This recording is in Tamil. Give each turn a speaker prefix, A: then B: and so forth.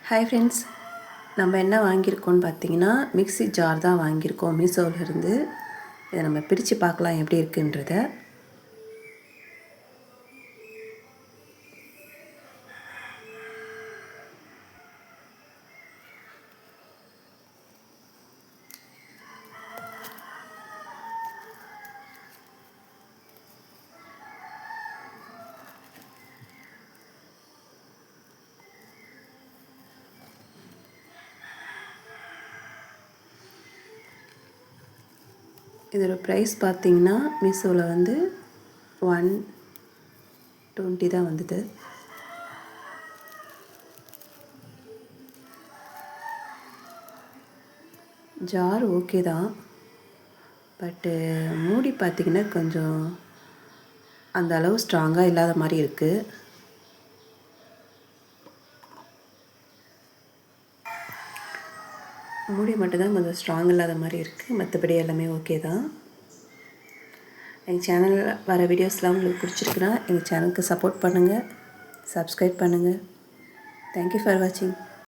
A: ஹாய் ஃப்ரெண்ட்ஸ், நம்ம என்ன வாங்கியிருக்கோம்னு பார்த்தீங்கன்னா மிக்ஸி ஜார் தான் வாங்கியிருக்கோம் மீஷோவிலேருந்து. இதை நம்ம பிரித்து பார்க்கலாம் எப்படி இருக்குன்றத. இதோட ப்ரைஸ் பார்த்தீங்கன்னா மீஷோவில் வந்து 120 தான் வந்தது. ஜார் ஓகே தான், பட்டு மூடி பார்த்திங்கன்னா கொஞ்சம் அந்த அளவு ஸ்ட்ராங்காக இல்லாத மாதிரி இருக்குது. மூடி மட்டும்தான் கொஞ்சம் ஸ்ட்ராங் இல்லாத மாதிரி இருக்குது, மற்றபடி எல்லாமே ஓகே தான். எங்கள் சேனலில் வர வீடியோஸ்லாம் உங்களுக்கு பிடிச்சிருக்குன்னா எங்கள் சேனலுக்கு சப்போர்ட் பண்ணுங்கள், சப்ஸ்கிரைப் பண்ணுங்கள். தேங்க்யூ ஃபார் வாட்சிங்.